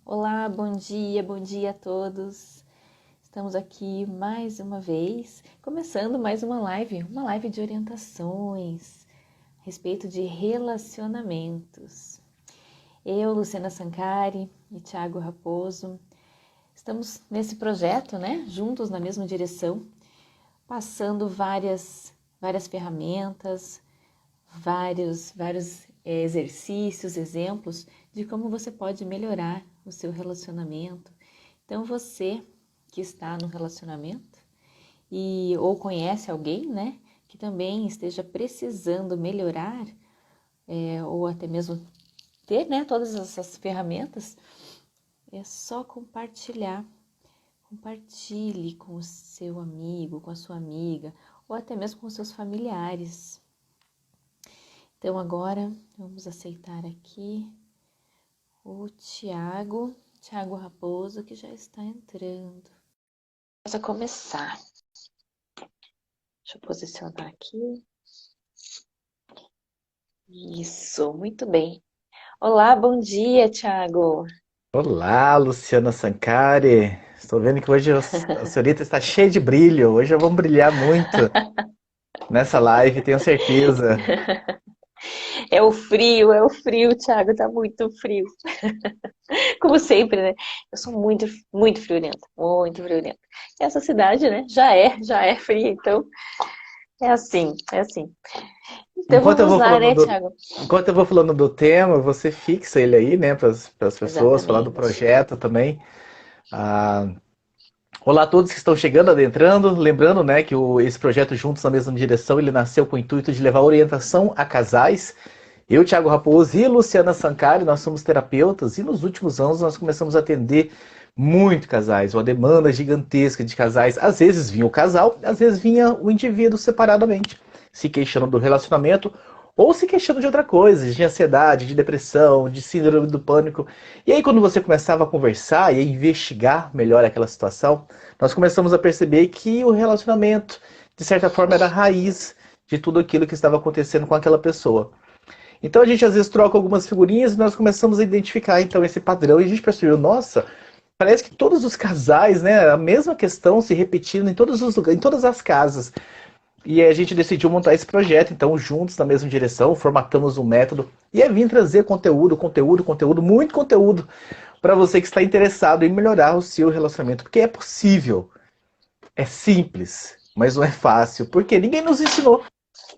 Olá, bom dia a todos. Estamos aqui mais uma vez, começando mais uma live de orientações a respeito de relacionamentos. Eu, Luciana Sancari e Thiago Raposo, estamos nesse projeto, né, juntos na mesma direção, passando várias ferramentas, vários exercícios, exemplos de como você pode melhorar o seu relacionamento. Então você que está no relacionamento ou conhece alguém, né, que também esteja precisando melhorar ou até mesmo ter, né, todas essas ferramentas, é só compartilhar. Compartilhe com o seu amigo, com a sua amiga ou até mesmo com os seus familiares. Então agora vamos aceitar aqui o Thiago Raposo, que já está entrando. Vamos começar. Deixa eu posicionar aqui. Isso, muito bem. Olá, bom dia, Thiago. Olá, Luciana Sancari. Estou vendo que hoje a senhorita está cheia de brilho. Hoje vamos brilhar muito nessa live, tenho certeza. É o frio, Thiago, tá muito frio. Como sempre, né? Eu sou muito friorenta, muito friorenta. E essa cidade, né, já é fria, então é assim, é assim. Então Enquanto eu vamos vou lá, falando né, do, Thiago? enquanto eu vou falando do tema, você fixa ele aí, né, para as pessoas, falar do Exatamente. projeto também. Ah, olá a todos que estão chegando, adentrando. Lembrando, né, que esse projeto Juntos na Mesma Direção, ele nasceu com o intuito de levar orientação a casais. Eu, Thiago Raposo e Luciana Sancari, nós somos terapeutas e nos últimos anos nós começamos a atender muito casais, uma demanda gigantesca de casais. Às vezes vinha o casal, às vezes vinha o indivíduo separadamente, se queixando do relacionamento ou se queixando de outra coisa, de ansiedade, de depressão, de síndrome do pânico. E aí quando você começava a conversar e a investigar melhor aquela situação, nós começamos a perceber que o relacionamento, de certa forma, era a raiz de tudo aquilo que estava acontecendo com aquela pessoa. Então a gente às vezes troca algumas figurinhas e nós começamos a identificar então esse padrão e a gente percebeu, nossa, parece que todos os casais, né, a mesma questão se repetindo em todos os lugares, em todas as casas. E aí a gente decidiu montar esse projeto, então juntos na mesma direção, formatamos um método e é vir trazer conteúdo, muito conteúdo para você que está interessado em melhorar o seu relacionamento, porque é possível, é simples, mas não é fácil, porque ninguém nos ensinou.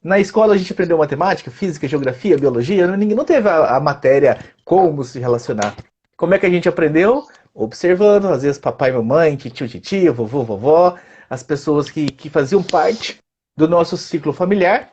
Na escola a gente aprendeu matemática, física, geografia, biologia, ninguém não teve a matéria como se relacionar. Como é que a gente aprendeu? Observando, às vezes papai e mamãe, tio, titia, vovô, vovó, as pessoas que faziam parte do nosso ciclo familiar.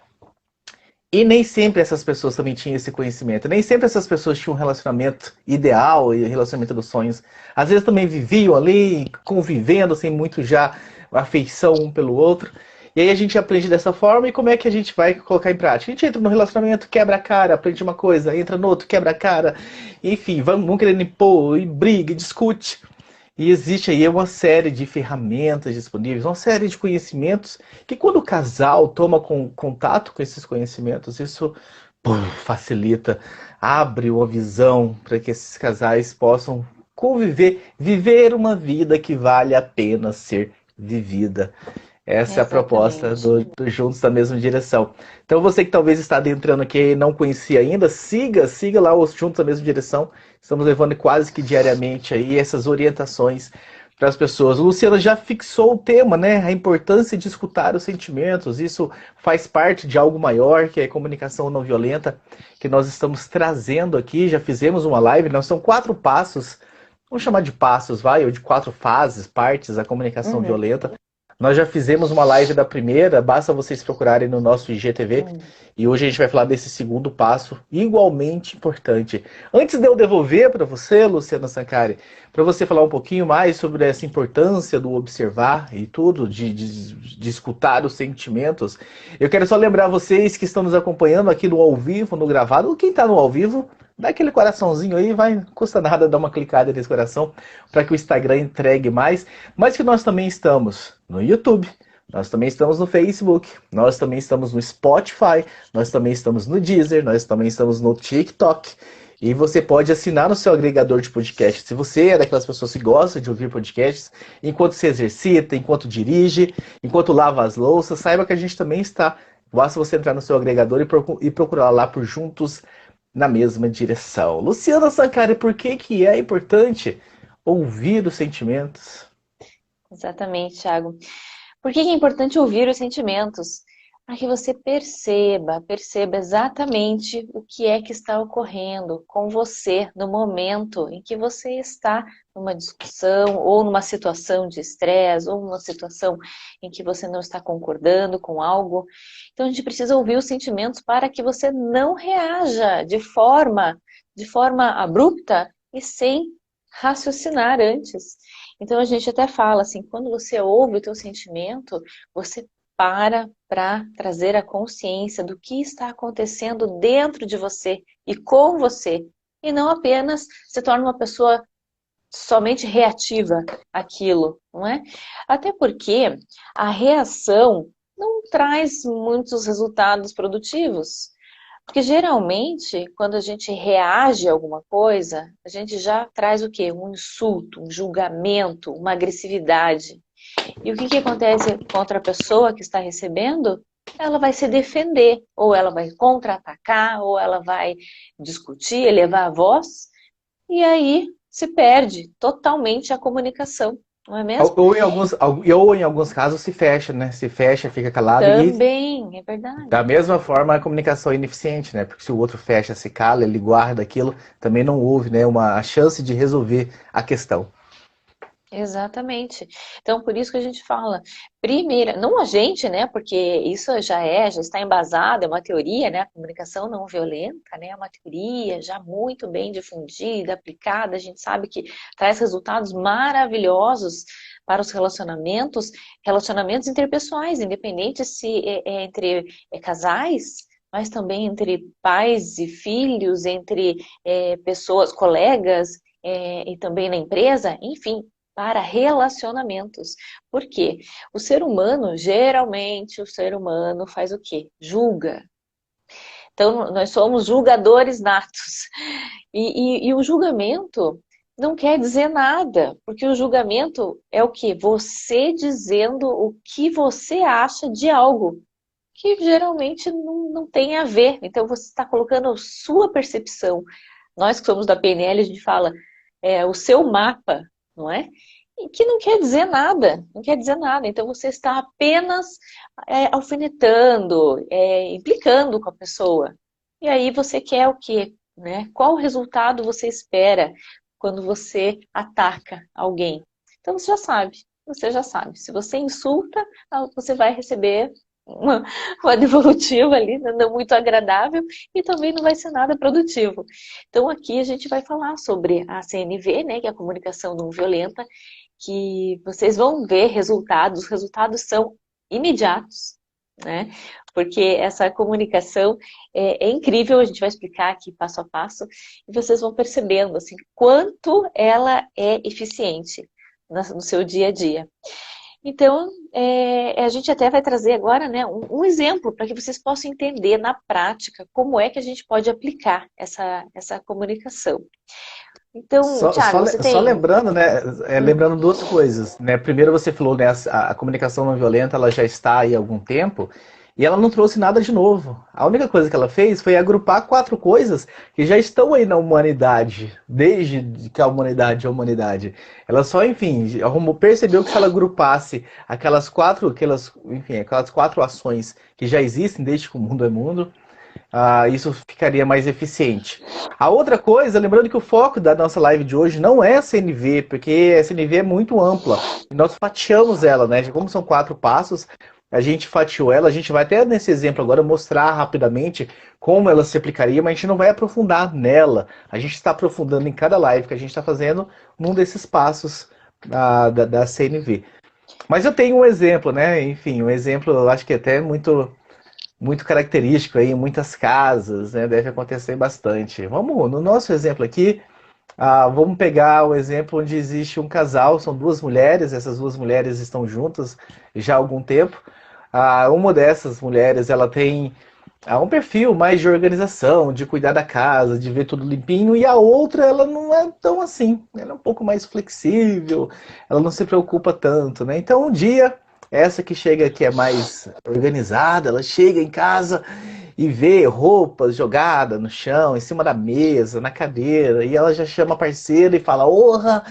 E nem sempre essas pessoas também tinham esse conhecimento. Nem sempre essas pessoas tinham um relacionamento ideal e relacionamento dos sonhos. Às vezes também viviam ali, convivendo, sem muito já afeição um pelo outro. E aí a gente aprende dessa forma e como é que a gente vai colocar em prática? A gente entra no relacionamento, quebra a cara, aprende uma coisa, entra no outro, quebra a cara. Enfim, vamos querendo impor, e briga, e discute. E existe aí uma série de ferramentas disponíveis, uma série de conhecimentos que quando o casal toma contato com esses conhecimentos, isso facilita, abre uma visão para que esses casais possam conviver, viver uma vida que vale a pena ser vivida. Essa é a proposta Exatamente. do Juntos da Mesma Direção. Então você que talvez está adentrando aqui e não conhecia ainda, siga lá os Juntos da Mesma Direção. Estamos levando quase que diariamente aí essas orientações para as pessoas. O Luciano já fixou o tema, né? A importância de escutar os sentimentos. Isso faz parte de algo maior, que é a comunicação não violenta, que nós estamos trazendo aqui. Já fizemos uma live, não são 4 passos, vamos chamar de passos, vai, ou de 4 fases, partes da comunicação Uhum. violenta. Nós já fizemos uma live da primeira, basta vocês procurarem no nosso IGTV. E hoje a gente vai falar desse segundo passo, igualmente importante. Antes de eu devolver para você, Luciana Sancari, para você falar um pouquinho mais sobre essa importância do observar e tudo, de escutar os sentimentos, eu quero só lembrar vocês que estão nos acompanhando aqui no ao vivo, no gravado, ou quem está no ao vivo, dá aquele coraçãozinho aí, vai, não custa nada dar uma clicada nesse coração para que o Instagram entregue mais, mas que nós também estamos no YouTube, nós também estamos no Facebook, nós também estamos no Spotify, nós também estamos no Deezer, nós também estamos no TikTok E você pode assinar no seu agregador de podcast. Se você é daquelas pessoas que gostam de ouvir podcasts, enquanto se exercita, enquanto dirige, enquanto lava as louças, saiba que a gente também está. Basta você entrar no seu agregador e procurar lá por Juntos na Mesma Direção. Luciana Sancari, por que que é importante ouvir os sentimentos? Exatamente, Thiago. Por que que é importante ouvir os sentimentos? Para que você perceba exatamente o que é que está ocorrendo com você no momento em que você está numa discussão, ou numa situação de estresse, ou numa situação em que você não está concordando com algo. Então a gente precisa ouvir os sentimentos para que você não reaja de forma abrupta e sem raciocinar antes. Então a gente até fala assim, quando você ouve o teu sentimento, você para trazer a consciência do que está acontecendo dentro de você e com você, e não apenas se torna uma pessoa somente reativa àquilo, não é? Até porque a reação não traz muitos resultados produtivos. Porque geralmente, quando a gente reage a alguma coisa, a gente já traz o quê? Um insulto, um julgamento, uma agressividade. E o que que acontece contra a pessoa que está recebendo? Ela vai se defender, ou ela vai contra-atacar, ou ela vai discutir, elevar a voz, e aí se perde totalmente a comunicação, não é mesmo? Ou em alguns casos se fecha, né? Se fecha, fica calado e Também, é da verdade. mesma forma a comunicação é ineficiente, né? Porque se o outro fecha, se cala, ele guarda aquilo, também não houve, né, a chance de resolver a questão. Exatamente. Então, por isso que a gente fala, primeira, não a gente, né? Porque isso já está embasado, é uma teoria, né? A comunicação não violenta, né? É uma teoria já muito bem difundida, aplicada. A gente sabe que traz resultados maravilhosos para os relacionamentos interpessoais, independente se é entre casais, mas também entre pais e filhos, entre pessoas, colegas, e também na empresa, enfim, para relacionamentos. Por quê? Geralmente, o ser humano faz o quê? Julga. Então, nós somos julgadores natos. E o julgamento não quer dizer nada, porque o julgamento é o quê? Você dizendo o que você acha de algo, que geralmente não tem a ver. Então, você está colocando a sua percepção. Nós que somos da PNL, a gente fala o seu mapa, não é? E que não quer dizer nada, não quer dizer nada. Então você está apenas alfinetando, implicando com a pessoa. E aí você quer o quê? Né? Qual resultado você espera quando você ataca alguém? Então você já sabe. Se você insulta, você vai receber uma, uma devolutiva ali, não muito agradável, e também não vai ser nada produtivo. Então aqui a gente vai falar sobre a CNV, né, que é a comunicação não violenta, que vocês vão ver resultados, os resultados são imediatos, né? Porque essa comunicação é incrível, a gente vai explicar aqui passo a passo, e vocês vão percebendo assim, quanto ela é eficiente no seu dia a dia. Então, a gente até vai trazer agora, né, um exemplo para que vocês possam entender na prática como é que a gente pode aplicar essa comunicação. Então, Thiago, você Só tem... lembrando, né, Hum, lembrando duas coisas, né? Primeiro você falou, né, a comunicação não violenta, ela já está aí há algum tempo, e ela não trouxe nada de novo. A única coisa que ela fez foi agrupar quatro coisas que já estão aí na humanidade, desde que a humanidade é a humanidade. Ela só, enfim, percebeu que se ela agrupasse aquelas quatro ações que já existem desde que o mundo é mundo, isso ficaria mais eficiente. A outra coisa, lembrando que o foco da nossa live de hoje não é a CNV, porque a CNV é muito ampla. E nós fatiamos ela, né? Como são quatro passos, a gente fatiou ela. A gente vai até nesse exemplo agora mostrar rapidamente como ela se aplicaria, mas a gente não vai aprofundar nela. A gente está aprofundando em cada live que a gente está fazendo num desses passos da CNV. Mas eu tenho um exemplo, né? Enfim, um exemplo, eu acho que até muito característico aí em muitas casas, né? Deve acontecer bastante. Vamos, no nosso exemplo aqui, vamos pegar o exemplo onde existe um casal, são duas mulheres, essas duas mulheres estão juntas já há algum tempo. Uma dessas mulheres, ela tem há um perfil mais de organização, de cuidar da casa, de ver tudo limpinho, e a outra, ela não é tão assim. Ela é um pouco mais flexível, ela não se preocupa tanto, né? Então, um dia, essa que chega, que é mais organizada, ela chega em casa e vê roupas jogadas no chão, em cima da mesa, na cadeira, e ela já chama a parceira e fala: Orra,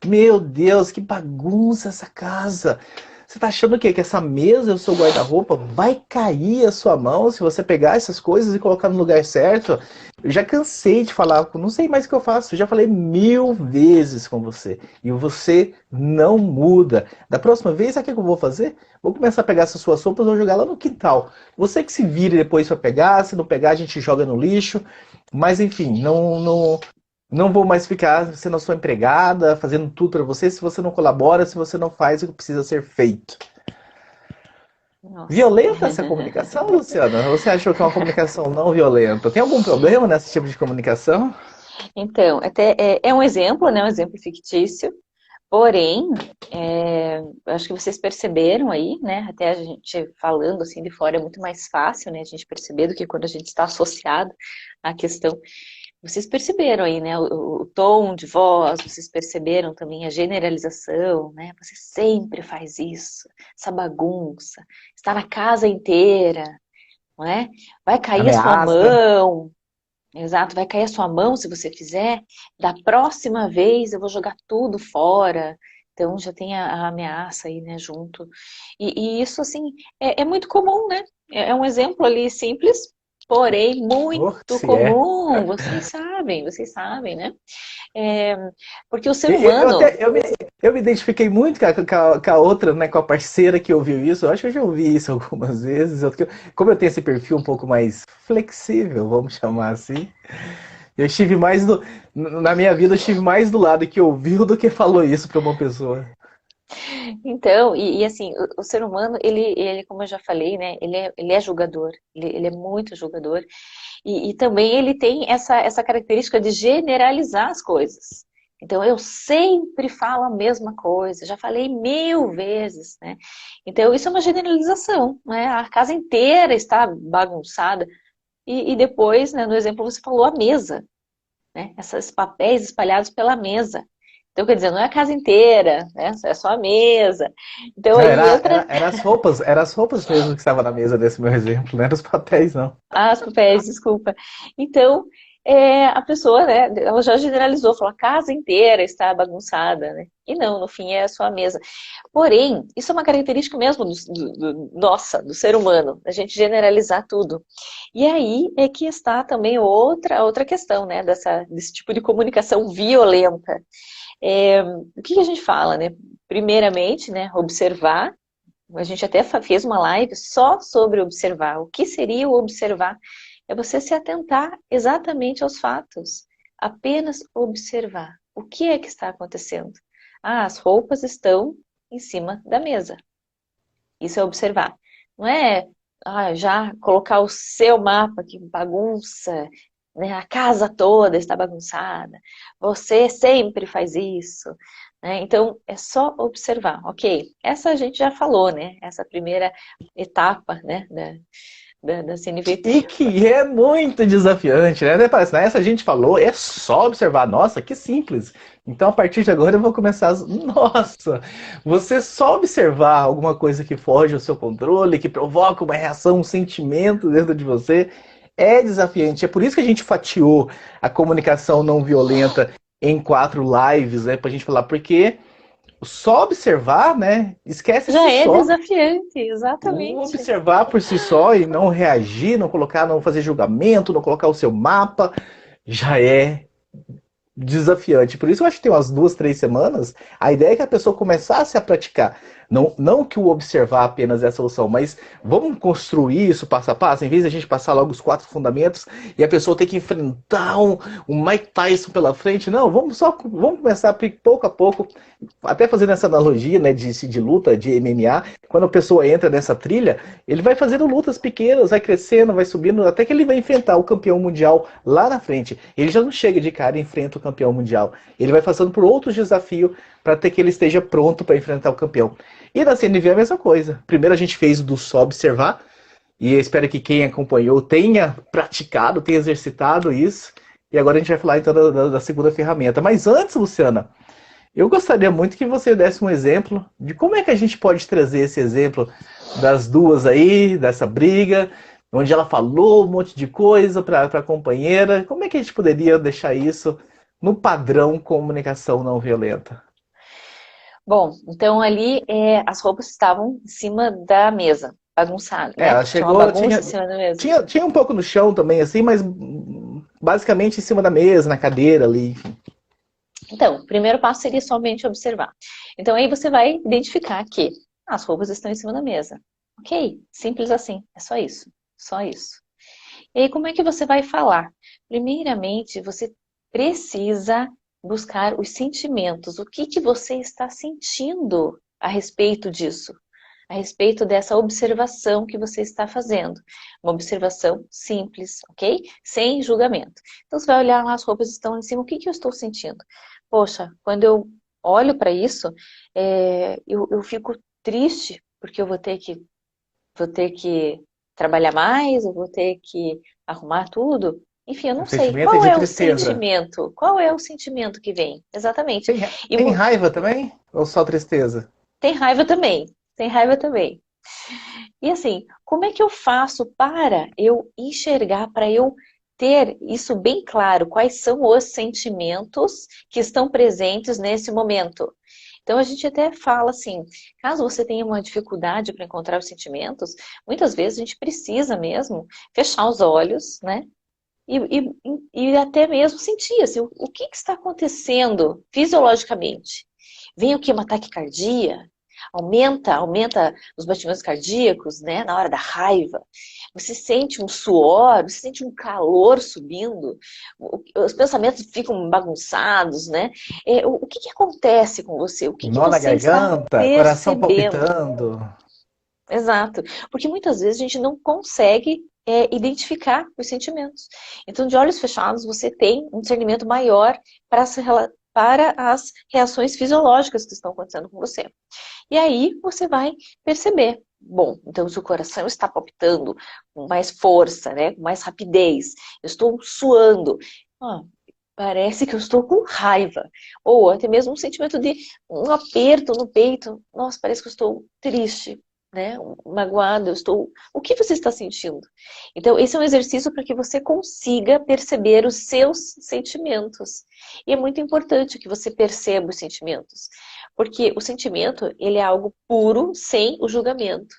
meu Deus, que bagunça essa casa! Você tá achando o quê? Que essa mesa, o seu guarda-roupa, vai cair a sua mão se você pegar essas coisas e colocar no lugar certo? Eu já cansei de falar, não sei mais o que eu faço. Eu já falei 1000 vezes com você. E você não muda. Da próxima vez, sabe o que eu vou fazer? Vou começar a pegar essas suas roupas e vou jogar lá no quintal. Você que se vire depois para pegar. Se não pegar, a gente joga no lixo. Mas enfim, não vou mais ficar sendo a sua empregada, fazendo tudo para você, se você não colabora, se você não faz o que precisa ser feito. Nossa. Violenta essa comunicação, Luciana? Você achou que é uma comunicação não violenta? Tem algum problema nesse tipo de comunicação? Então, até é um exemplo, né? Um exemplo fictício. Porém, acho que vocês perceberam aí, né? Até a gente falando assim de fora é muito mais fácil, né? A gente perceber do que quando a gente está associado à questão. Vocês perceberam aí, né? O tom de voz, vocês perceberam também a generalização, né? Você sempre faz isso, essa bagunça, está na casa inteira, não é? Vai cair a sua Ameaça. mão. Exato, vai cair a sua mão se você fizer. Da próxima vez eu vou jogar tudo fora. Então já tem a ameaça aí, né, junto. E isso, assim, é muito comum, né? É um exemplo ali simples, porém Oh, muito se é. comum. Vocês sabem, né? É, porque o ser Eu, humano. até, eu me identifiquei muito com a outra, né, com a parceira que ouviu isso. Eu acho que eu já ouvi isso algumas vezes. Como eu tenho esse perfil um pouco mais flexível, vamos chamar assim, eu estive mais na minha vida, eu estive mais do lado que ouviu do que falou isso para uma pessoa. Então, assim, o ser humano, ele, como eu já falei, né? Ele é julgador, ele é muito julgador. E também ele tem essa característica de generalizar as coisas. Então, eu sempre falo a mesma coisa, já falei 1000 vezes, né? Então, isso é uma generalização, né? A casa inteira está bagunçada. E depois, né, no exemplo, você falou a mesa, né? Esses papéis espalhados pela mesa. Então, quer dizer, não é a casa inteira, né? É só a mesa. Então, Não, aí entra eram as roupas mesmo que estavam na mesa nesse meu exemplo, não eram os papéis, não. as papéis, desculpa. Então, a pessoa, né, ela já generalizou, falou a casa inteira está bagunçada, né? E não, no fim é a sua mesa. Porém, isso é uma característica mesmo nossa, do ser humano, a gente generalizar tudo. E aí é que está também outra questão, né, desse tipo de comunicação violenta. O que a gente fala, né? Primeiramente, né, observar. A gente até fez uma live só sobre observar. O que seria o observar? É você se atentar exatamente aos fatos. Apenas observar. O que é que está acontecendo? Ah, as roupas estão em cima da mesa. Isso é observar. Não é já colocar o seu mapa, que bagunça, né? A casa toda está bagunçada. Você sempre faz isso. Né? Então, é só observar. Ok, essa a gente já falou, né? Essa primeira etapa, né, da CNV. E que é muito desafiante, né? Parece, nessa a gente falou, é só observar. Nossa, que simples. Então, a partir de agora, eu vou começar. Nossa, você só observar alguma coisa que foge ao seu controle, que provoca uma reação, um sentimento dentro de você, é desafiante. É por isso que a gente fatiou a comunicação não violenta em 4 lives, né? Pra gente falar, porque só observar, né? Esquece Já si é só. desafiante, O exatamente. observar por si só e não reagir, não colocar, não fazer julgamento, não colocar o seu mapa, já é desafiante. Por isso eu acho que tem umas 2, 3 semanas, a ideia é que a pessoa começasse a praticar. Não que o observar apenas é a solução, mas vamos construir isso passo a passo, em vez de a gente passar logo os 4 fundamentos e a pessoa ter que enfrentar um Mike Tyson pela frente. Não, vamos começar pouco a pouco, até fazendo essa analogia, né, de luta, de MMA. Quando a pessoa entra nessa trilha, ele vai fazendo lutas pequenas, vai crescendo, vai subindo, até que ele vai enfrentar o campeão mundial lá na frente. Ele já não chega de cara e enfrenta o campeão mundial. Ele vai passando por outros desafios para ter que ele esteja pronto para enfrentar o campeão. E na CNV é a mesma coisa. Primeiro a gente fez o do só observar, E eu espero que quem acompanhou tenha praticado, tenha exercitado isso. E agora a gente vai falar então da segunda ferramenta. Mas antes, Luciana, eu gostaria muito que você desse um exemplo de como é que a gente pode trazer esse exemplo das duas aí, dessa briga, onde ela falou um monte de coisa para a companheira. Como é que a gente poderia deixar isso no padrão comunicação não violenta? Bom, então ali as roupas estavam em cima da mesa, bagunçadas, É, né? ela Tinha uma chegou, bagunça em cima da mesa. tinha um pouco no chão também, assim, mas basicamente em cima da mesa, na cadeira ali, enfim. Então, o primeiro passo seria somente observar. Então aí você vai identificar que as roupas estão em cima da mesa. Ok, simples assim, é só isso, só isso. E aí como é que você vai falar? Primeiramente, você precisa buscar os sentimentos. O que que você está sentindo a respeito disso? A respeito dessa observação que você está fazendo. Uma observação simples, ok? Sem julgamento. Então você vai olhar lá, as roupas estão em cima, o que que eu estou sentindo? Poxa, quando eu olho para isso, eu fico triste, porque eu vou ter que trabalhar mais, eu vou ter que arrumar tudo. Enfim, eu O não sei. sentimento é Qual de é o tristeza. sentimento? Qual é o sentimento que vem? Exatamente. Tem, E tem raiva também? Ou só tristeza? tem raiva também. Tem raiva também. E assim, como é que eu faço para eu enxergar, para eu ter isso bem claro? Quais são os sentimentos que estão presentes nesse momento? Então a gente até fala assim, caso você tenha uma dificuldade para encontrar os sentimentos, muitas vezes a gente precisa mesmo fechar os olhos, né? E até mesmo sentir assim, o que que está acontecendo fisiologicamente. Vem o que? Uma taquicardia? Aumenta os batimentos cardíacos, né? Na hora da raiva. Você sente um suor, você sente um calor subindo, os pensamentos ficam bagunçados, né? O que que acontece com você? O que que Nó na você está garganta, coração percebendo? palpitando. Exato. Porque muitas vezes a gente não consegue identificar os sentimentos. Então, de olhos fechados, você tem um discernimento maior para para as reações fisiológicas que estão acontecendo com você. E aí você vai perceber. Bom, então se o coração está palpitando com mais força, né, com mais rapidez, eu estou suando, ah, parece que eu estou com raiva. Ou até mesmo um sentimento de um aperto no peito. Nossa, parece que eu estou triste, né? Magoada, eu estou. O que você está sentindo? Então, esse é um exercício para que você consiga perceber os seus sentimentos. E é muito importante que você perceba os sentimentos, porque o sentimento, ele é algo puro, sem o julgamento.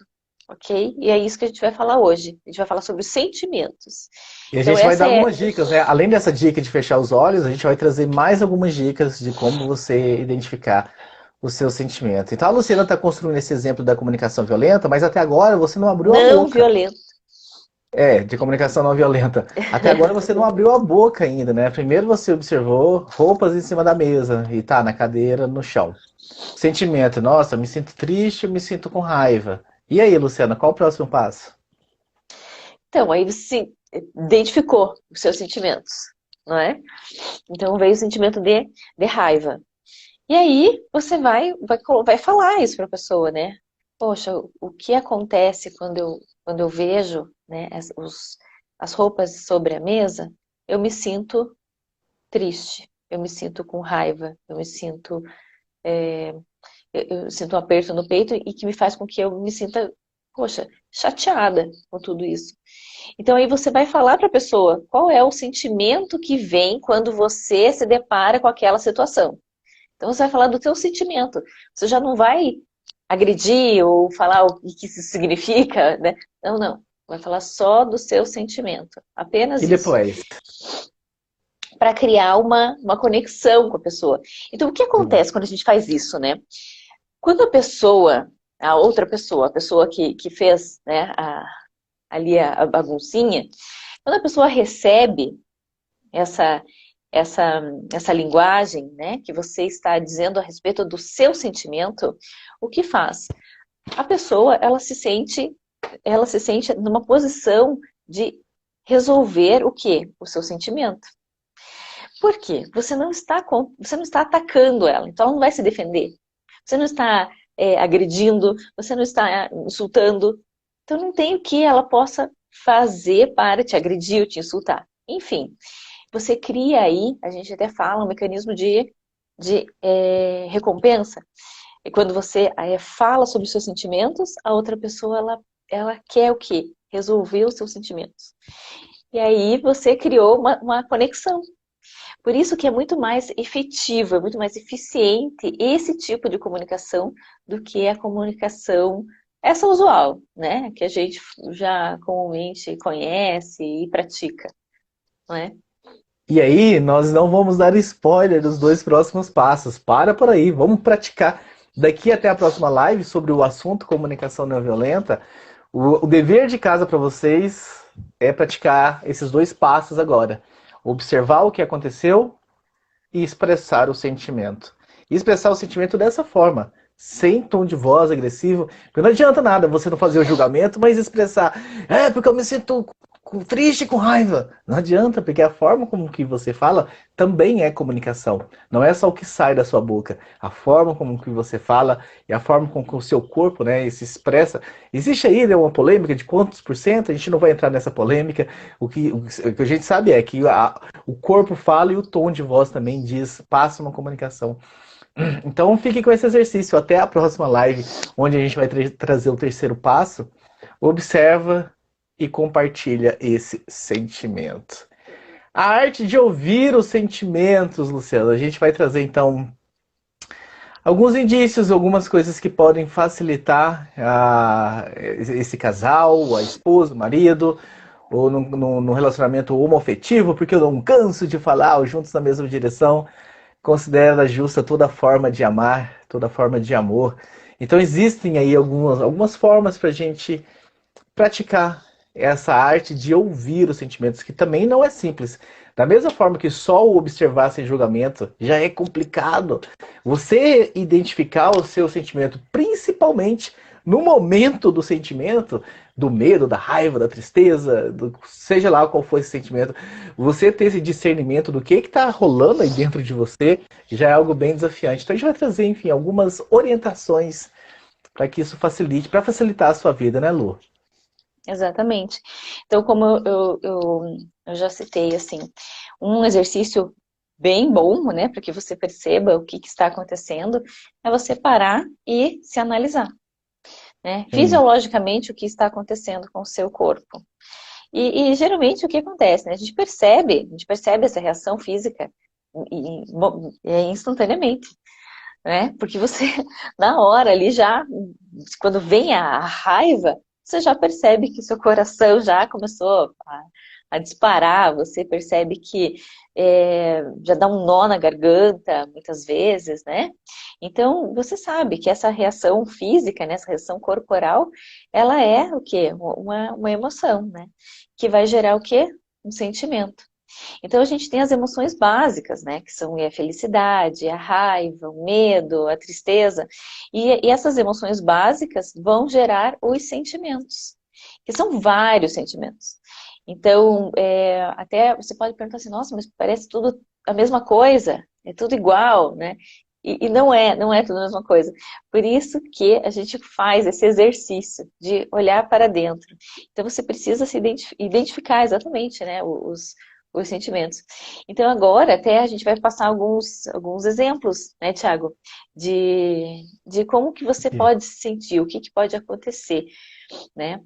Ok? E é isso que a gente vai falar hoje. A gente vai falar sobre os sentimentos. E a Então, gente vai dar essa é. algumas dicas, né? Além dessa dica de fechar os olhos, a gente vai trazer mais algumas dicas de como você identificar o seu sentimento. Então a Luciana está construindo esse exemplo da comunicação violenta, mas até agora você não abriu a Não boca. violento. É, de comunicação não violenta. Até agora você não abriu a boca ainda, né? Primeiro você observou roupas em cima da mesa e tá na cadeira, no chão. Sentimento, nossa, me sinto triste, eu me sinto com raiva. E aí, Luciana, qual o próximo passo? Então, aí você identificou os seus sentimentos, não é? Então veio o sentimento de raiva. E aí você vai falar isso para a pessoa, né? Poxa, o que acontece quando eu vejo, né, as roupas sobre a mesa? Eu me sinto triste, eu me sinto com raiva, eu sinto um aperto no peito e que me faz com que eu me sinta, poxa, chateada com tudo isso. Então aí você vai falar para a pessoa qual é o sentimento que vem quando você se depara com aquela situação. Então você vai falar do teu sentimento. Você já não vai agredir ou falar o que isso significa, né? Não, não. Vai falar só do seu sentimento. E Apenas isso. depois? Para criar uma conexão com a pessoa. Então o que acontece quando a gente faz isso, né? Quando a outra pessoa, a pessoa que fez, né, ali a baguncinha, quando a pessoa recebe essa, essa, essa linguagem, né, que você está dizendo a respeito do seu sentimento, o que faz? A pessoa, ela se sente numa posição de resolver o quê? O seu sentimento. Por quê? Você não está atacando ela, então ela não vai se defender. Você não está agredindo, você não está insultando, Então não tem o que ela possa fazer para te agredir ou te insultar. Enfim, você cria aí, a gente até fala, um mecanismo de recompensa. E quando você fala sobre os seus sentimentos, a outra pessoa, ela quer o quê? Resolver os seus sentimentos. E aí você criou uma conexão. Por isso que é muito mais efetivo, é muito mais eficiente esse tipo de comunicação do que a comunicação essa usual, né? Que a gente já comumente conhece e pratica, não é? E aí, nós não vamos dar spoiler dos 2 próximos passos. Para por aí, vamos praticar. Daqui até a próxima live sobre o assunto comunicação não violenta. O dever de casa para vocês é praticar esses 2 passos agora. Observar o que aconteceu e expressar o sentimento. E expressar o sentimento dessa forma, sem tom de voz agressivo, porque não adianta nada você não fazer o julgamento, mas expressar, porque eu me sinto triste, com raiva. Não adianta, porque a forma como que você fala também é comunicação. Não é só o que sai da sua boca. A forma como que você fala e a forma como que o seu corpo, né, se expressa. Existe aí, né, uma polêmica de quantos por cento, a gente não vai entrar nessa polêmica. O que a gente sabe é que o corpo fala e o tom de voz também passa uma comunicação. Então fique com esse exercício. Até a próxima live, onde a gente vai trazer o 3º passo. Observa e compartilha esse sentimento. A arte de ouvir os sentimentos, Luciano. A gente vai trazer então alguns indícios, algumas coisas que podem facilitar esse casal, a esposa, o marido, ou no relacionamento homoafetivo, porque eu não canso de falar, ou juntos na mesma direção. Considera justa toda forma de amar, toda forma de amor. Então existem aí algumas formas para a gente praticar essa arte de ouvir os sentimentos, que também não é simples. Da mesma forma que só o observar sem julgamento já é complicado, você identificar o seu sentimento, principalmente no momento do sentimento, do medo, da raiva, da tristeza, seja lá qual for esse sentimento, você ter esse discernimento do que está rolando aí dentro de você, já é algo bem desafiante. Então a gente vai trazer, enfim, algumas orientações para que isso facilite, para facilitar a sua vida, né, Lu? Exatamente. Então, como eu já citei, assim, um exercício bem bom, né, para que você perceba o que está acontecendo, é você parar e se analisar, né, fisiologicamente o que está acontecendo com o seu corpo. E geralmente o que acontece, né, a gente percebe essa reação física instantaneamente, né, porque você, na hora ali já, quando vem a raiva, você já percebe que seu coração já começou a disparar, você percebe que já dá um nó na garganta, muitas vezes, né? Então, você sabe que essa reação física, né, essa reação corporal, ela é o quê? Uma emoção, né? Que vai gerar o quê? Um sentimento. Então a gente tem as emoções básicas, né? Que são a felicidade, a raiva, o medo, a tristeza. E essas emoções básicas vão gerar os sentimentos, que são vários sentimentos. Então, até você pode perguntar assim, nossa, mas parece tudo a mesma coisa, é tudo igual, né? E não é tudo a mesma coisa. Por isso que a gente faz esse exercício de olhar para dentro. Então você precisa se identificar exatamente, né, os sentimentos. Então agora até a gente vai passar alguns exemplos, né, Thiago, de como que você pode se sentir, o que pode acontecer, né?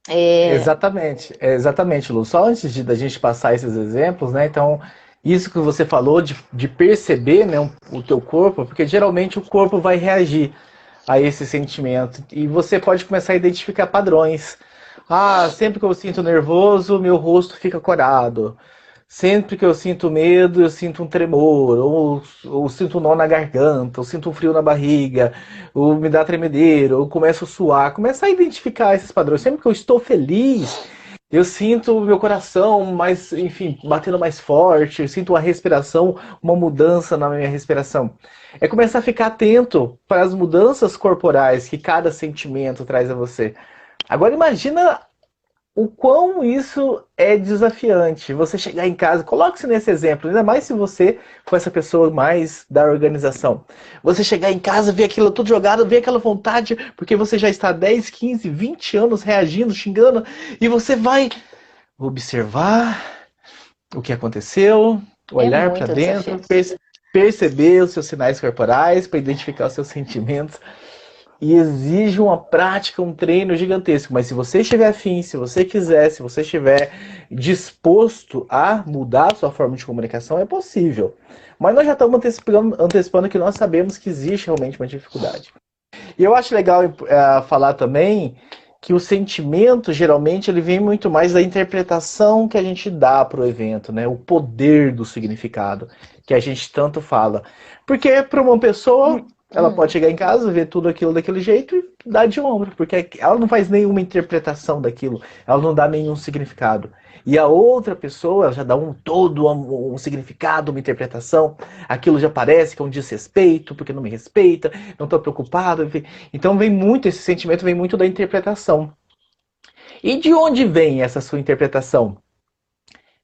Exatamente, Lu. Só antes da gente passar esses exemplos, né? Então, isso que você falou de perceber, né, o teu corpo, porque geralmente o corpo vai reagir a esse sentimento e você pode começar a identificar padrões. Ah, sempre que eu sinto nervoso, meu rosto fica corado. Sempre que eu sinto medo, eu sinto um tremor, ou sinto um nó na garganta, ou sinto um frio na barriga, ou me dá tremedeira, ou começo a suar. Começa a identificar esses padrões. Sempre que eu estou feliz, eu sinto o meu coração mais, enfim, batendo mais forte, eu sinto uma respiração, uma mudança na minha respiração. É começar a ficar atento para as mudanças corporais que cada sentimento traz a você. Agora imagina o quão isso é desafiante. Você chegar em casa, coloque-se nesse exemplo, ainda mais se você for essa pessoa mais da organização. Você chegar em casa, ver aquilo tudo jogado, ver aquela vontade, porque você já está 10, 15, 20 anos reagindo, xingando, e você vai observar o que aconteceu, É olhar para muito dentro, desafiante. perceber os seus sinais corporais, para identificar os seus sentimentos. E exige uma prática, um treino gigantesco. Mas se você estiver afim, se você quiser, se você estiver disposto a mudar a sua forma de comunicação, é possível. Mas nós já estamos antecipando que nós sabemos que existe realmente uma dificuldade. E eu acho legal falar também que o sentimento, geralmente, ele vem muito mais da interpretação que a gente dá para o evento, né? O poder do significado que a gente tanto fala. Porque para uma pessoa, ela pode chegar em casa, ver tudo aquilo daquele jeito e dar de ombro, porque ela não faz nenhuma interpretação daquilo, ela não dá nenhum significado. E a outra pessoa já dá um significado, uma interpretação, aquilo já parece que é um desrespeito, porque não me respeita, não estou preocupado, enfim. Então vem muito, esse sentimento vem muito da interpretação. E de onde vem essa sua interpretação?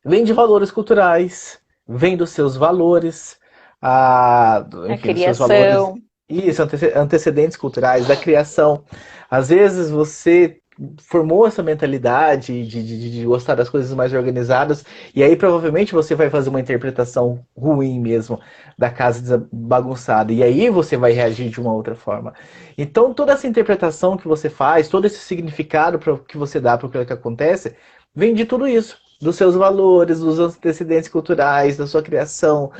Vem de valores culturais, vem dos seus valores, A enfim, dos seus valores, criação. isso, antecedentes culturais, da criação. Às vezes você formou essa mentalidade de gostar das coisas mais organizadas, e aí provavelmente você vai fazer uma interpretação ruim mesmo da casa bagunçada, e aí você vai reagir de uma outra forma. Então toda essa interpretação que você faz, todo esse significado que você dá para o que acontece, vem de tudo isso dos seus valores, dos antecedentes culturais, da sua criação,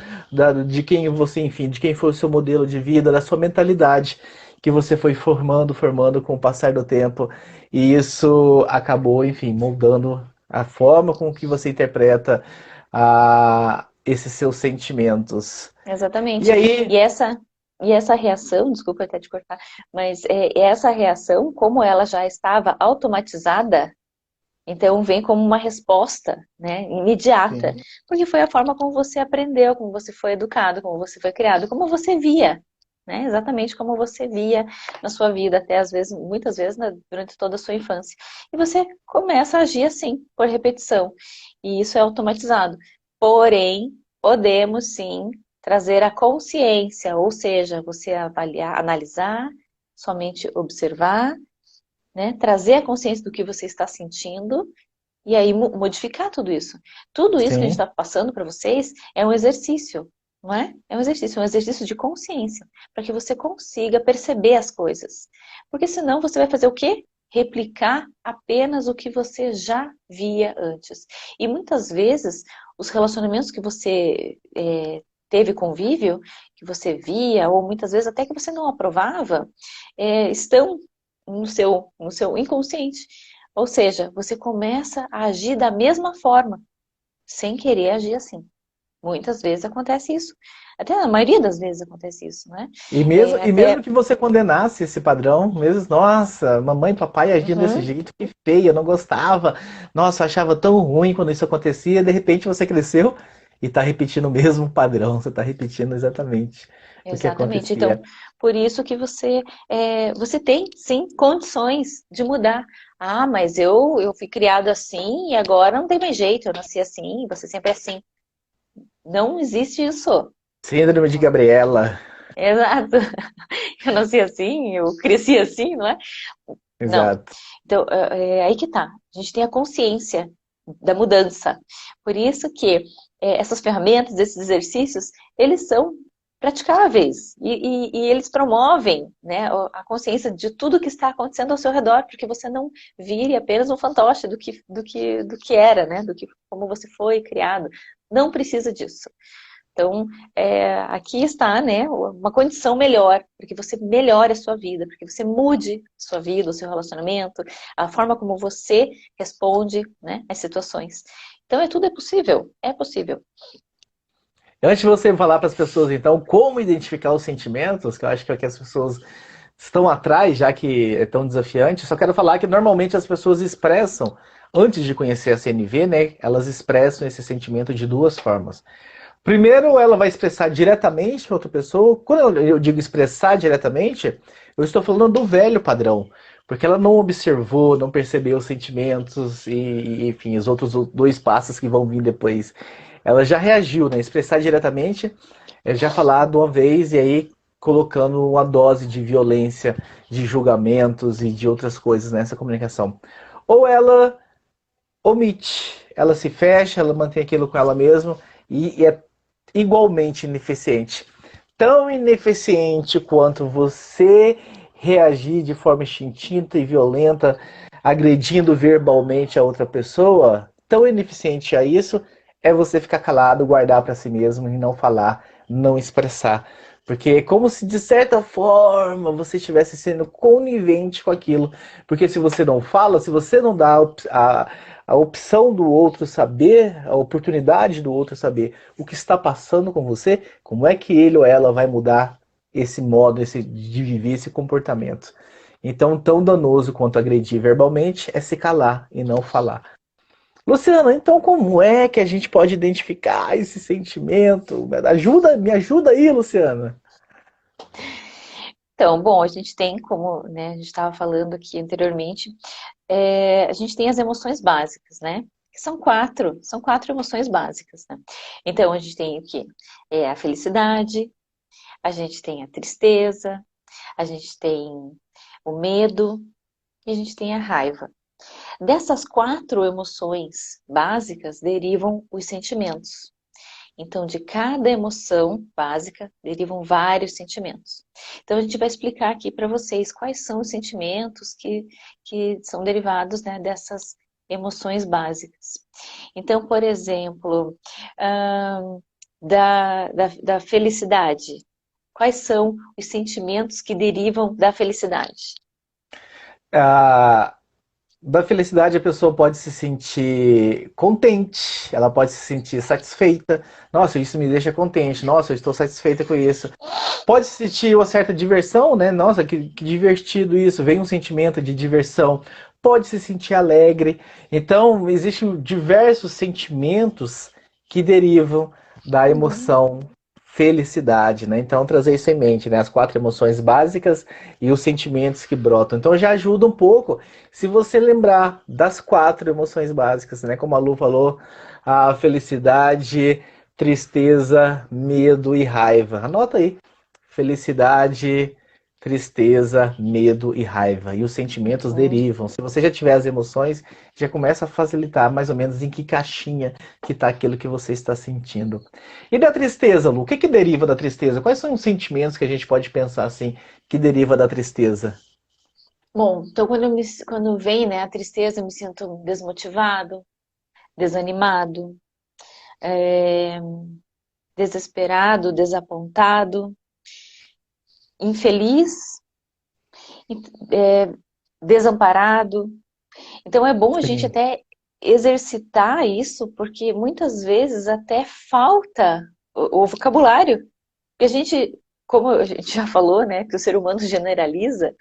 de quem você, enfim, de quem foi o seu modelo de vida, da sua mentalidade que você foi formando com o passar do tempo. E isso acabou, enfim, moldando a forma com que você interpreta esses seus sentimentos. E Exatamente. aí, E essa reação, desculpa até te cortar, mas essa reação, como ela já estava automatizada, então vem como uma resposta, né, imediata, sim, porque foi a forma como você aprendeu, como você foi educado, como você foi criado, como você via, né, exatamente como você via na sua vida, até às vezes, muitas vezes, né, durante toda a sua infância. E você começa a agir assim, por repetição, e isso é automatizado. Porém, podemos sim trazer a consciência, ou seja, você avaliar, analisar, somente observar, né? Trazer a consciência do que você está sentindo e aí modificar tudo isso. Tudo isso que a gente sim, está passando para vocês é um exercício, não é? É um exercício de consciência, para que você consiga perceber as coisas. Porque senão você vai fazer o quê? Replicar apenas o que você já via antes. E muitas vezes, os relacionamentos que você teve convívio, que você via, ou muitas vezes até que você não aprovava, estão no seu inconsciente. Ou seja, você começa a agir da mesma forma, sem querer agir assim. Muitas vezes acontece isso. Até a maioria das vezes acontece isso, né? e mesmo Até. que você condenasse esse padrão, mesmo, nossa, mamãe e papai agiam desse Uhum, jeito, que feia, eu não gostava, nossa, eu achava tão ruim quando isso acontecia, de repente você cresceu e está repetindo o mesmo padrão, você está repetindo exatamente o que exatamente. Então, acontecia. por isso que você tem, sim, condições de mudar. Ah, mas eu fui criado assim e agora não tem mais jeito, eu nasci assim, você sempre é assim. Não existe isso. Síndrome de Gabriela, Exato. Eu nasci assim, eu cresci assim, não é? Não. exato. Então, é aí que tá. A gente tem a consciência da mudança. Por isso que essas ferramentas, esses exercícios, eles são praticáveis e eles promovem, né, a consciência de tudo que está acontecendo ao seu redor, porque você não vire apenas um fantoche do que era, né, como você foi criado. Não precisa disso. Então, aqui está, né, uma condição melhor, para que você melhore a sua vida, para que você mude a sua vida, o seu relacionamento, a forma como você responde, né, às situações. Então, tudo é possível, é possível. Antes de você falar para as pessoas, então, como identificar os sentimentos, que eu acho que é o que as pessoas estão atrás, já que é tão desafiante, só quero falar que normalmente as pessoas expressam, antes de conhecer a CNV, né, elas expressam esse sentimento de duas formas. Primeiro, ela vai expressar diretamente para outra pessoa. Quando eu digo expressar diretamente, eu estou falando do velho padrão. Porque ela não observou, não percebeu os sentimentos enfim, os outros dois passos que vão vir depois. Ela já reagiu, né? Expressar diretamente é já falar de uma vez e aí colocando uma dose de violência, de julgamentos e de outras coisas nessa comunicação. Ou ela omite, ela se fecha, ela mantém aquilo com ela mesma e é igualmente ineficiente. Tão ineficiente quanto você reagir de forma instintiva e violenta, agredindo verbalmente a outra pessoa, tão ineficiente a isso é você ficar calado, guardar para si mesmo e não falar, não expressar. Porque é como se de certa forma você estivesse sendo conivente com aquilo. Porque se você não fala, se você não dá a opção do outro saber, a oportunidade do outro saber o que está passando com você, como é que ele ou ela vai mudar esse modo de viver, esse comportamento. Então, tão danoso quanto agredir verbalmente é se calar e não falar. Luciana, então como é que a gente pode identificar esse sentimento? Me ajuda aí, Luciana. Então, bom, a gente tem, como, né, a gente estava falando aqui anteriormente, a gente tem as emoções básicas, né? Que são quatro emoções básicas, né? Então, a gente tem o quê? A felicidade, a gente tem a tristeza, a gente tem o medo e a gente tem a raiva. Dessas quatro emoções básicas derivam os sentimentos. Então, de cada emoção básica, derivam vários sentimentos. Então, a gente vai explicar aqui para vocês quais são os sentimentos que são derivados, né, dessas emoções básicas. Então, por exemplo, da felicidade. Quais são os sentimentos que derivam da felicidade? Ah, da felicidade a pessoa pode se sentir contente, ela pode se sentir satisfeita. Nossa, isso me deixa contente. Nossa, eu estou satisfeita com isso. Pode sentir uma certa diversão, né? Nossa, que divertido isso. Vem um sentimento de diversão. Pode se sentir alegre. Então, existem diversos sentimentos que derivam da Uhum. emoção felicidade, né? Então, trazer isso em mente, né? As quatro emoções básicas e os sentimentos que brotam. Então, já ajuda um pouco se você lembrar das quatro emoções básicas, né? Como a Lu falou, a felicidade, tristeza, medo e raiva. Anota aí. Felicidade, tristeza, medo e raiva. E os sentimentos Uhum. derivam. Se você já tiver as emoções, já começa a facilitar mais ou menos em que caixinha que está aquilo que você está sentindo. E da tristeza, Lu? O que que deriva da tristeza? Quais são os sentimentos que a gente pode pensar assim que deriva da tristeza? Bom, então quando vem, né, a tristeza, eu me sinto desmotivado, desanimado, é, desesperado, desapontado, infeliz, é, desamparado. Então é bom a gente Sim, até exercitar isso, porque muitas vezes até falta o vocabulário. E a gente, como a gente já falou, né, que o ser humano generaliza,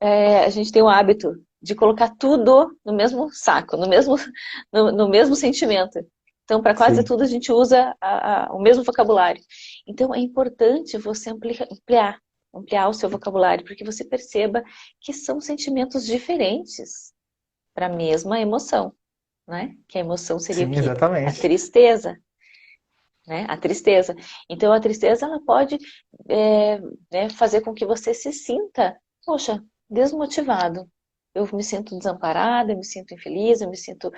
a gente tem o hábito de colocar tudo no mesmo saco, no mesmo sentimento. Então, para quase sim. tudo a gente usa o mesmo vocabulário. Então, é importante você ampliar o seu vocabulário, porque você perceba que são sentimentos diferentes para a mesma emoção, né? Que a emoção seria o Sim, quê? A exatamente. tristeza, né? A tristeza. Então, a tristeza ela pode fazer com que você se sinta, poxa, desmotivado. Eu me sinto desamparada, eu me sinto infeliz, eu me sinto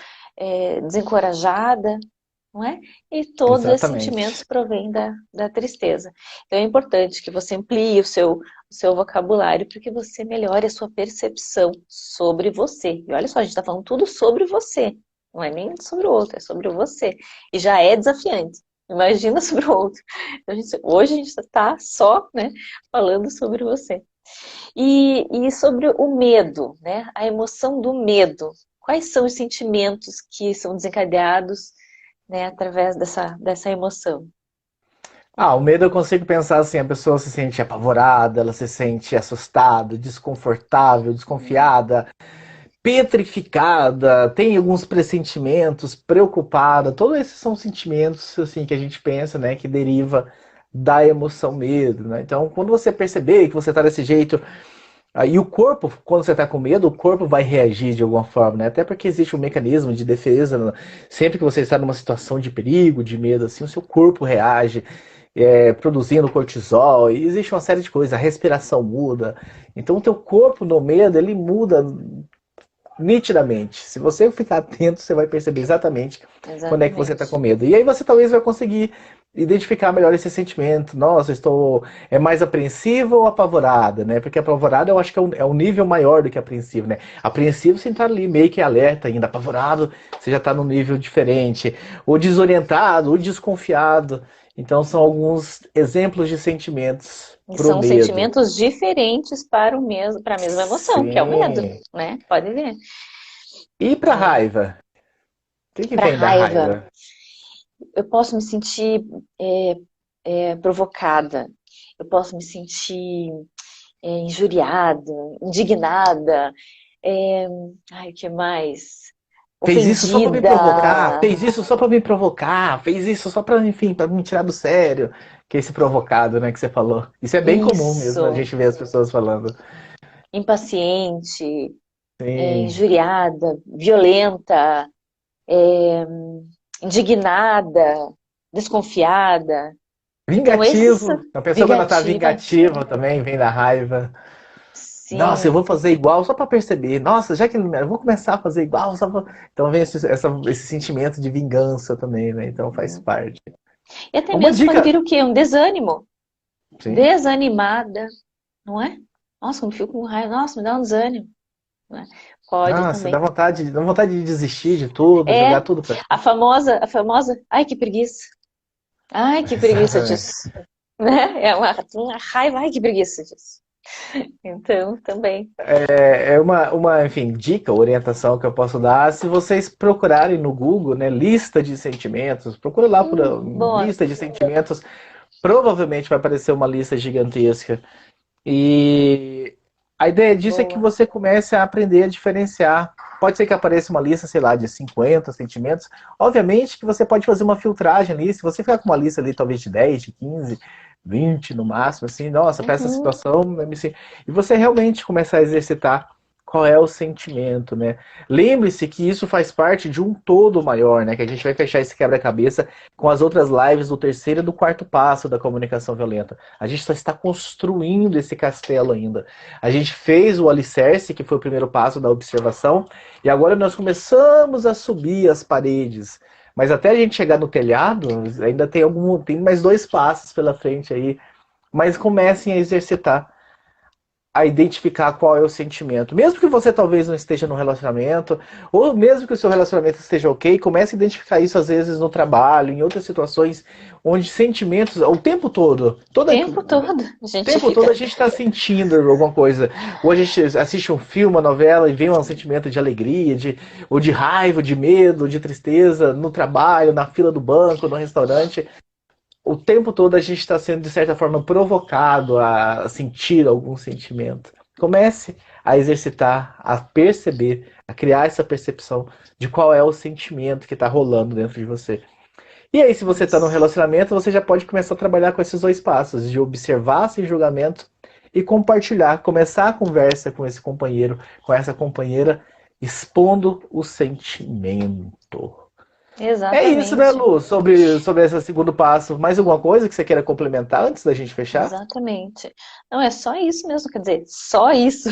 desencorajada, não é? E todos esses sentimentos Exatamente. provêm da tristeza. Então é importante que você amplie o seu vocabulário para que você melhore a sua percepção sobre você. E olha só, a gente está falando tudo sobre você, não é nem sobre o outro, é sobre você. E já é desafiante. Imagina sobre o outro. Então, hoje a gente está só, né, falando sobre você. E sobre o medo, né? A emoção do medo. Quais são os sentimentos que são desencadeados, né, através dessa emoção? Ah, o medo eu consigo pensar assim, a pessoa se sente apavorada, ela se sente assustada, desconfortável, desconfiada, petrificada, tem alguns pressentimentos, preocupada. Todos esses são sentimentos assim que a gente pensa, né, que deriva da emoção medo, né? Então, quando você perceber que você está desse jeito, Aí o corpo, quando você está com medo, o corpo vai reagir de alguma forma, né? Até porque existe um mecanismo de defesa, né? Sempre que você está numa situação de perigo, de medo, assim, o seu corpo reage, produzindo cortisol, e existe uma série de coisas, a respiração muda. Então o teu corpo no medo, ele muda nitidamente. Se você ficar atento, você vai perceber exatamente quando é que você está com Exatamente. medo. E aí você talvez vai conseguir identificar melhor esse sentimento. Nossa, estou mais apreensiva ou apavorada, né? Porque apavorada eu acho que é um nível maior do que apreensivo, né? Apreensivo você está ali meio que alerta ainda, apavorado você já está num nível diferente. Ou desorientado, ou desconfiado. Então são alguns exemplos de sentimentos E pro são medo. sentimentos diferentes para para a mesma emoção, que é o medo, Sim. né? Pode ver. E para É, raiva? O que que para vem da raiva, raiva? eu posso me sentir provocada, eu posso me sentir injuriada, indignada, é, ai, o que mais? Fez isso só pra me provocar, Ofendida. fez isso só pra me provocar, fez isso só pra, enfim, pra me tirar do sério. Que é esse provocado, né, que você falou. Isso é bem comum mesmo, a Isso, gente vê as pessoas falando. impaciente, Sim. injuriada, violenta, é, indignada, desconfiada. Então, esses Vingativo. A pessoa quando ela tá vingativa, vingativa também vem da raiva. Nossa, eu sim. vou fazer igual só pra perceber. Nossa, já que eu vou começar a fazer igual só pra... Então vem esse sentimento de vingança também, né? Então faz parte. E até Uma mesmo pode vir dica. o quê? Um desânimo. Sim. Desanimada, não é? Nossa, como fico com raiva. Nossa, me dá um desânimo. Né? Pode Nossa, também. dá vontade de desistir de tudo, É jogar tudo pra... a famosa, ai que preguiça. Ai, que preguiça Exatamente. disso. Né? É uma raiva, ai que preguiça disso. Então, também. É uma, enfim, dica, orientação que eu posso dar. Se vocês procurarem no Google, né, lista de sentimentos, procura lá por Boa. lista de sentimentos, provavelmente vai aparecer uma lista gigantesca. E a ideia disso é que Boa. você comece a aprender a diferenciar. Pode ser que apareça uma lista, sei lá, de 50 sentimentos. Obviamente que você pode fazer uma filtragem ali. Se você ficar com uma lista ali, talvez de 10, de 15, 20 no máximo, assim, nossa, para essa Uhum. situação, e você realmente começar a exercitar qual é o sentimento, né? Lembre-se que isso faz parte de um todo maior, né? Que a gente vai fechar esse quebra-cabeça com as outras lives do terceiro e do quarto passo da comunicação violenta. A gente só está construindo esse castelo ainda. A gente fez o alicerce, que foi o primeiro passo da observação, e agora nós começamos a subir as paredes. Mas até a gente chegar no telhado, ainda tem mais 2 passos pela frente aí. Mas comecem a exercitar, a identificar qual é o sentimento. Mesmo que você talvez não esteja no relacionamento, ou mesmo que o seu relacionamento esteja ok, comece a identificar isso às vezes no trabalho, em outras situações, onde sentimentos, o tempo todo, O tempo todo a gente tempo todo a fica. gente está sentindo alguma coisa. Ou a gente assiste um filme, uma novela e vem um sentimento de alegria, ou de raiva, de medo, de tristeza, no trabalho, na fila do banco, no restaurante. O tempo todo a gente está sendo, de certa forma, provocado a sentir algum sentimento. Comece a exercitar, a perceber, a criar essa percepção de qual é o sentimento que está rolando dentro de você. E aí, se você está num Isso. relacionamento, você já pode começar a trabalhar com esses 2 passos, de observar sem julgamento e compartilhar, começar a conversa com esse companheiro, com essa companheira, expondo o sentimento. É isso, né, Exatamente. Lu? Sobre esse segundo passo. Mais alguma coisa que você queira complementar antes da gente fechar? Exatamente. Não, é só isso mesmo, quer dizer, só isso.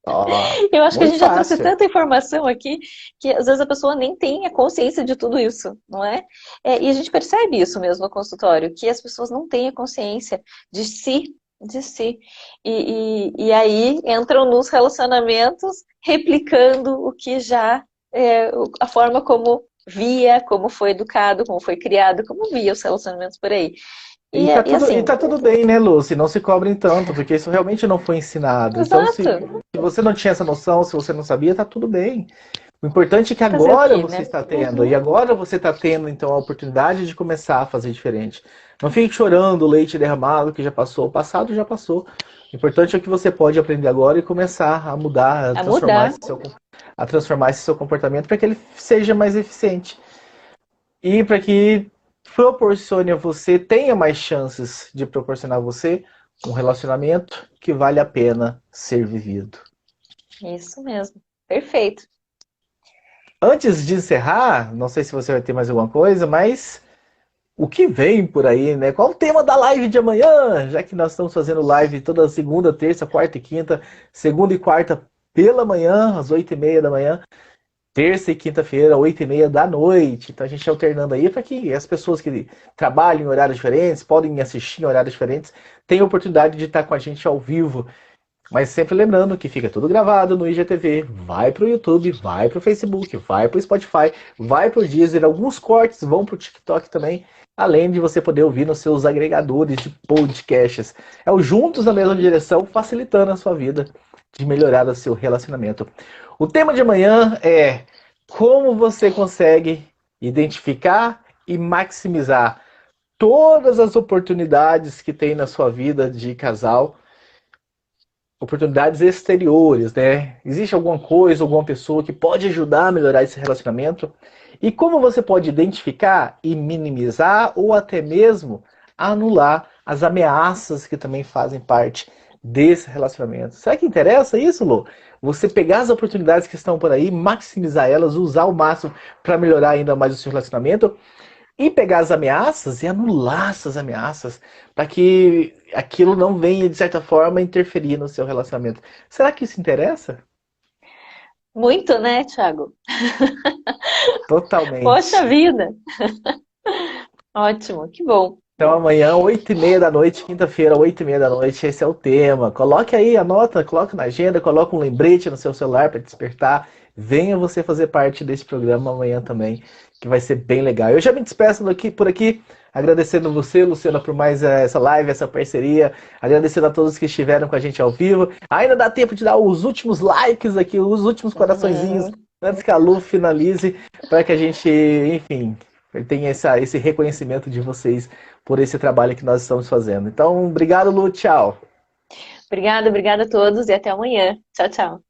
Ó, Eu acho que a muito gente já trouxe fácil. tanta informação aqui que às vezes a pessoa nem tem a consciência de tudo isso, não é? E a gente percebe isso mesmo no consultório, que as pessoas não têm a consciência de si, de si. E aí entram nos relacionamentos replicando o que já, a forma como via, como foi educado, como foi criado, como via os relacionamentos por aí. E E assim, tá tudo bem, né, Lu? Se não se cobrem tanto, porque isso realmente não foi ensinado. Então, exato, se você não tinha essa noção, se você não sabia, tá tudo bem. O importante é que fazer o agora quê, você né? está tendo, e Uhum, agora você está tendo, então, a oportunidade de começar a fazer diferente. Não fique chorando o leite derramado que já passou, o passado já passou. O importante é que você pode aprender agora e começar a mudar, a mudar. a transformar esse seu comportamento para que ele seja mais eficiente. E para que proporcione a você, tenha mais chances de proporcionar a você um relacionamento que vale a pena ser vivido. Isso mesmo. Perfeito. Antes de encerrar, não sei se você vai ter mais alguma coisa, mas o que vem por aí, né? Qual o tema da live de amanhã? Já que nós estamos fazendo live toda segunda, terça, quarta e quinta, segunda e quarta pela manhã, às 8h30 da manhã, terça e quinta-feira, 8h30 da noite. Então a gente alternando aí para que as pessoas que trabalham em horários diferentes, podem assistir em horários diferentes, tenham a oportunidade de estar com a gente ao vivo. Mas sempre lembrando que fica tudo gravado no IGTV, vai pro YouTube, vai pro Facebook, vai pro Spotify, vai pro Deezer, alguns cortes vão pro TikTok também, além de você poder ouvir nos seus agregadores de podcasts. É o Juntos na Mesma Direção, facilitando a sua vida de melhorar o seu relacionamento. O tema de amanhã é como você consegue identificar e maximizar todas as oportunidades que tem na sua vida de casal, oportunidades exteriores, né? Existe alguma coisa, alguma pessoa que pode ajudar a melhorar esse relacionamento? E como você pode identificar e minimizar ou até mesmo anular as ameaças que também fazem parte desse relacionamento? Será que interessa isso, Lô? Você pegar as oportunidades que estão por aí, maximizar elas, usar o máximo para melhorar ainda mais o seu relacionamento? E pegar as ameaças e anular essas ameaças para que aquilo não venha, de certa forma, interferir no seu relacionamento. Será que isso interessa? Muito, né, Thiago? Poxa Totalmente. vida! Ótimo, que bom. Então amanhã, 8h30 da noite, quinta-feira, 8h30 da noite, esse é o tema. Coloque aí, anota, coloque na agenda, coloque um lembrete no seu celular para despertar. Venha você fazer parte desse programa amanhã também, que vai ser bem legal. Eu já me despeço por aqui, agradecendo você, Luciana, por mais essa live, essa parceria. Agradecendo a todos que estiveram com a gente ao vivo. Ainda dá tempo de dar os últimos likes aqui, os últimos coraçõezinhos, Uhum. antes que a Lu finalize, para que a gente, enfim, tenha esse reconhecimento de vocês por esse trabalho que nós estamos fazendo. Então, obrigado, Lu, tchau. Obrigada, obrigada a todos e até amanhã. Tchau, tchau.